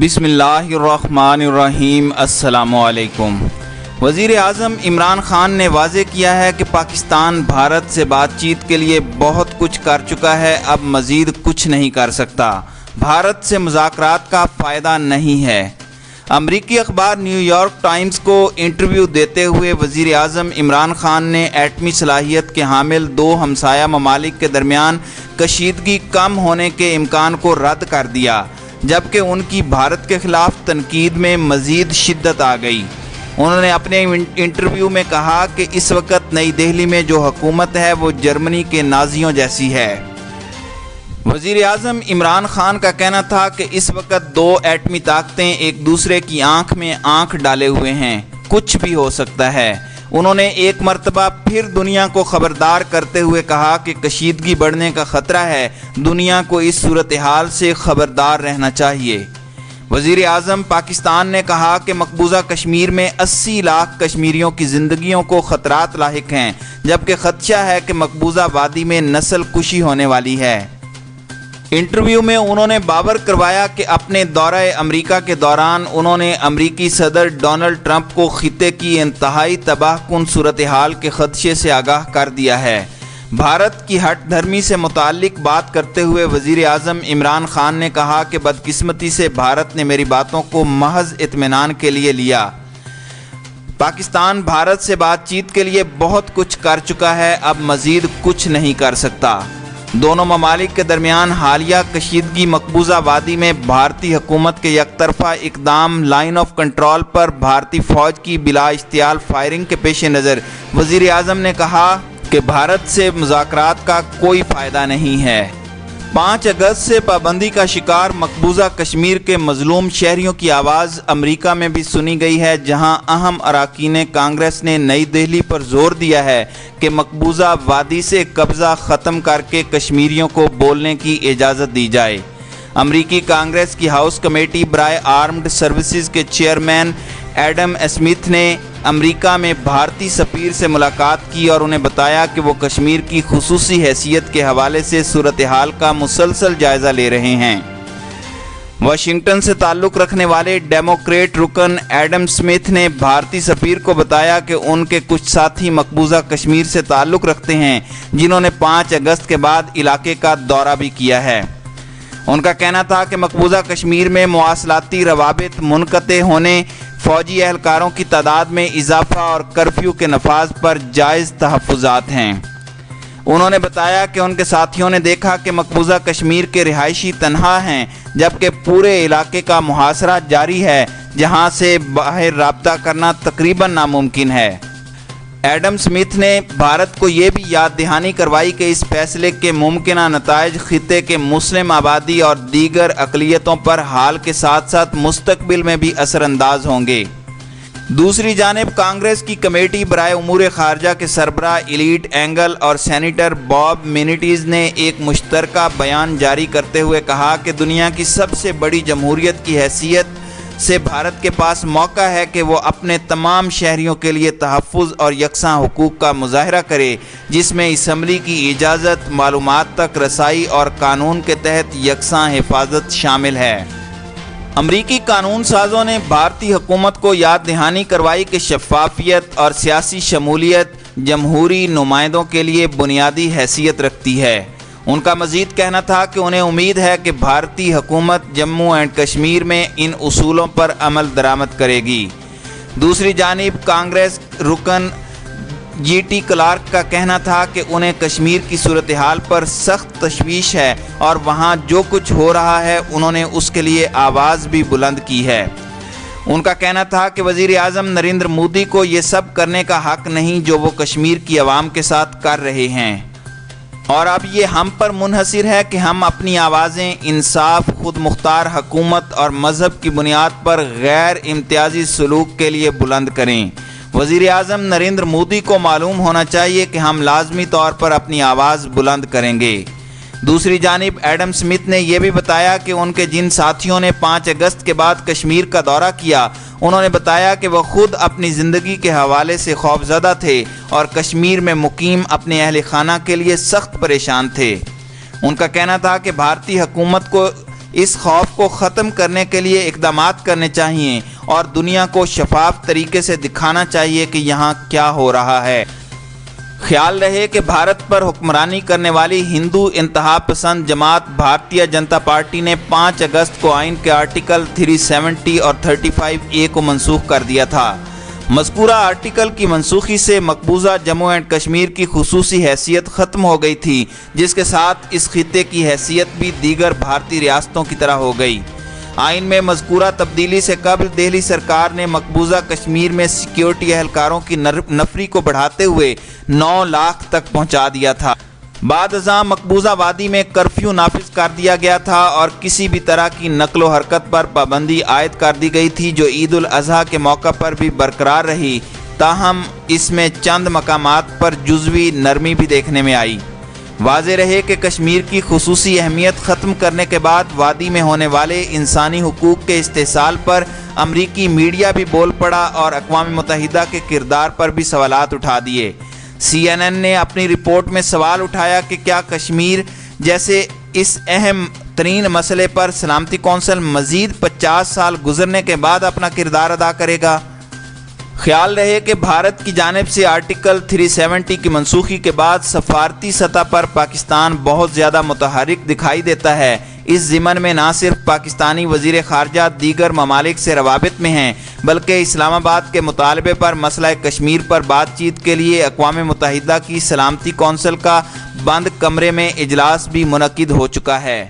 بسم اللہ الرحمن الرحیم۔ السلام علیکم۔ وزیر اعظم عمران خان نے واضح کیا ہے کہ پاکستان بھارت سے بات چیت کے لیے بہت کچھ کر چکا ہے، اب مزید کچھ نہیں کر سکتا۔ بھارت سے مذاکرات کا فائدہ نہیں ہے۔ امریکی اخبار نیو یارک ٹائمز کو انٹرویو دیتے ہوئے وزیر اعظم عمران خان نے ایٹمی صلاحیت کے حامل دو ہمسایہ ممالک کے درمیان کشیدگی کم ہونے کے امکان کو رد کر دیا، جبکہ ان کی بھارت کے خلاف تنقید میں مزید شدت آ گئی۔ انہوں نے اپنے انٹرویو میں کہا کہ اس وقت نئی دہلی میں جو حکومت ہے وہ جرمنی کے نازیوں جیسی ہے۔ وزیر اعظم عمران خان کا کہنا تھا کہ اس وقت دو ایٹمی طاقتیں ایک دوسرے کی آنکھ میں آنکھ ڈالے ہوئے ہیں، کچھ بھی ہو سکتا ہے۔ انہوں نے ایک مرتبہ پھر دنیا کو خبردار کرتے ہوئے کہا کہ کشیدگی بڑھنے کا خطرہ ہے، دنیا کو اس صورتحال سے خبردار رہنا چاہیے۔ وزیر اعظم پاکستان نے کہا کہ مقبوضہ کشمیر میں 80 لاکھ کشمیریوں کی زندگیوں کو خطرات لاحق ہیں، جبکہ خدشہ ہے کہ مقبوضہ وادی میں نسل کشی ہونے والی ہے۔ انٹرویو میں انہوں نے باور کروایا کہ اپنے دورہ امریکہ کے دوران انہوں نے امریکی صدر ڈونلڈ ٹرمپ کو خطے کی انتہائی تباہ کن صورتحال کے خدشے سے آگاہ کر دیا ہے۔ بھارت کی ہٹ دھرمی سے متعلق بات کرتے ہوئے وزیر اعظم عمران خان نے کہا کہ بدقسمتی سے بھارت نے میری باتوں کو محض اطمینان کے لیے لیا۔ پاکستان بھارت سے بات چیت کے لیے بہت کچھ کر چکا ہے، اب مزید کچھ نہیں کر سکتا۔ دونوں ممالک کے درمیان حالیہ کشیدگی مقبوضہ وادی میں بھارتی حکومت کے یک طرفہ اقدام، لائن آف کنٹرول پر بھارتی فوج کی بلا اشتعال فائرنگ کے پیش نظر وزیر اعظم نے کہا کہ بھارت سے مذاکرات کا کوئی فائدہ نہیں ہے۔ 5 اگست سے پابندی کا شکار مقبوضہ کشمیر کے مظلوم شہریوں کی آواز امریکہ میں بھی سنی گئی ہے، جہاں اہم اراکین کانگریس نے نئی دہلی پر زور دیا ہے کہ مقبوضہ وادی سے قبضہ ختم کر کے کشمیریوں کو بولنے کی اجازت دی جائے۔ امریکی کانگریس کی ہاؤس کمیٹی برائے آرمڈ سروسز کے چیئرمین ایڈم اسمتھ نے امریکہ میں بھارتی سفیر سے ملاقات کی اور انہیں بتایا کہ وہ کشمیر کی خصوصی حیثیت کے حوالے سے صورتحال کا مسلسل جائزہ لے رہے ہیں۔ واشنگٹن سے تعلق رکھنے والے ڈیموکریٹ رکن ایڈم اسمتھ نے بھارتی سفیر کو بتایا کہ ان کے کچھ ساتھی مقبوضہ کشمیر سے تعلق رکھتے ہیں، جنہوں نے 5 اگست کے بعد علاقے کا دورہ بھی کیا ہے۔ ان کا کہنا تھا کہ مقبوضہ کشمیر میں مواصلاتی روابط منقطع ہونے، فوجی اہلکاروں کی تعداد میں اضافہ اور کرفیو کے نفاذ پر جائز تحفظات ہیں۔ انہوں نے بتایا کہ ان کے ساتھیوں نے دیکھا کہ مقبوضہ کشمیر کے رہائشی تنہا ہیں، جبکہ پورے علاقے کا محاصرہ جاری ہے، جہاں سے باہر رابطہ کرنا تقریباً ناممکن ہے۔ ایڈم اسمتھ نے بھارت کو یہ بھی یاد دہانی کروائی کہ اس فیصلے کے ممکنہ نتائج خطے کے مسلم آبادی اور دیگر اقلیتوں پر حال کے ساتھ ساتھ مستقبل میں بھی اثر انداز ہوں گے۔ دوسری جانب کانگریس کی کمیٹی برائے امور خارجہ کے سربراہ ایلیٹ اینگل اور سینیٹر باب مینیٹیز نے ایک مشترکہ بیان جاری کرتے ہوئے کہا کہ دنیا کی سب سے بڑی جمہوریت کی حیثیت سے بھارت کے پاس موقع ہے کہ وہ اپنے تمام شہریوں کے لیے تحفظ اور یکساں حقوق کا مظاہرہ کرے، جس میں اسمبلی کی اجازت، معلومات تک رسائی اور قانون کے تحت یکساں حفاظت شامل ہے۔ امریکی قانون سازوں نے بھارتی حکومت کو یاد دہانی کروائی کہ شفافیت اور سیاسی شمولیت جمہوری نمائندوں کے لیے بنیادی حیثیت رکھتی ہے۔ ان کا مزید کہنا تھا کہ انہیں امید ہے کہ بھارتی حکومت جموں اینڈ کشمیر میں ان اصولوں پر عمل درآمد کرے گی۔ دوسری جانب کانگریس رکن جی ٹی کلارک کا کہنا تھا کہ انہیں کشمیر کی صورتحال پر سخت تشویش ہے اور وہاں جو کچھ ہو رہا ہے انہوں نے اس کے لیے آواز بھی بلند کی ہے۔ ان کا کہنا تھا کہ وزیر اعظم نریندر مودی کو یہ سب کرنے کا حق نہیں جو وہ کشمیر کی عوام کے ساتھ کر رہے ہیں، اور اب یہ ہم پر منحصر ہے کہ ہم اپنی آوازیں انصاف، خود مختار حکومت اور مذہب کی بنیاد پر غیر امتیازی سلوک کے لیے بلند کریں۔ وزیر اعظم نریندر مودی کو معلوم ہونا چاہیے کہ ہم لازمی طور پر اپنی آواز بلند کریں گے۔ دوسری جانب ایڈم اسمتھ نے یہ بھی بتایا کہ ان کے جن ساتھیوں نے 5 اگست کے بعد کشمیر کا دورہ کیا، انہوں نے بتایا کہ وہ خود اپنی زندگی کے حوالے سے خوفزدہ تھے اور کشمیر میں مقیم اپنے اہل خانہ کے لیے سخت پریشان تھے۔ ان کا کہنا تھا کہ بھارتی حکومت کو اس خوف کو ختم کرنے کے لیے اقدامات کرنے چاہیے اور دنیا کو شفاف طریقے سے دکھانا چاہیے کہ یہاں کیا ہو رہا ہے۔ خیال رہے کہ بھارت پر حکمرانی کرنے والی ہندو انتہا پسند جماعت بھارتیہ جنتا پارٹی نے 5 اگست کو آئین کے آرٹیکل 370 اور 35A کو منسوخ کر دیا تھا۔ مذکورہ آرٹیکل کی منسوخی سے مقبوضہ جموں اینڈ کشمیر کی خصوصی حیثیت ختم ہو گئی تھی، جس کے ساتھ اس خطے کی حیثیت بھی دیگر بھارتی ریاستوں کی طرح ہو گئی۔ آئین میں مذکورہ تبدیلی سے قبل دہلی سرکار نے مقبوضہ کشمیر میں سیکیورٹی اہلکاروں کی نفری کو بڑھاتے ہوئے 9 لاکھ تک پہنچا دیا تھا۔ بعد ازاں مقبوضہ وادی میں کرفیو نافذ کر دیا گیا تھا اور کسی بھی طرح کی نقل و حرکت پر پابندی عائد کر دی گئی تھی، جو عید الاضحیٰ کے موقع پر بھی برقرار رہی، تاہم اس میں چند مقامات پر جزوی نرمی بھی دیکھنے میں آئی۔ واضح رہے کہ کشمیر کی خصوصی اہمیت ختم کرنے کے بعد وادی میں ہونے والے انسانی حقوق کے استحصال پر امریکی میڈیا بھی بول پڑا اور اقوام متحدہ کے کردار پر بھی سوالات اٹھا دیے۔ CNN نے اپنی رپورٹ میں سوال اٹھایا کہ کیا کشمیر جیسے اس اہم ترین مسئلے پر سلامتی کونسل مزید 50 سال گزرنے کے بعد اپنا کردار ادا کرے گا؟ خیال رہے کہ بھارت کی جانب سے آرٹیکل 370 کی منسوخی کے بعد سفارتی سطح پر پاکستان بہت زیادہ متحرک دکھائی دیتا ہے۔ اس ضمن میں نہ صرف پاکستانی وزیر خارجہ دیگر ممالک سے روابط میں ہیں، بلکہ اسلام آباد کے مطالبے پر مسئلہ کشمیر پر بات چیت کے لیے اقوام متحدہ کی سلامتی کونسل کا بند کمرے میں اجلاس بھی منعقد ہو چکا ہے۔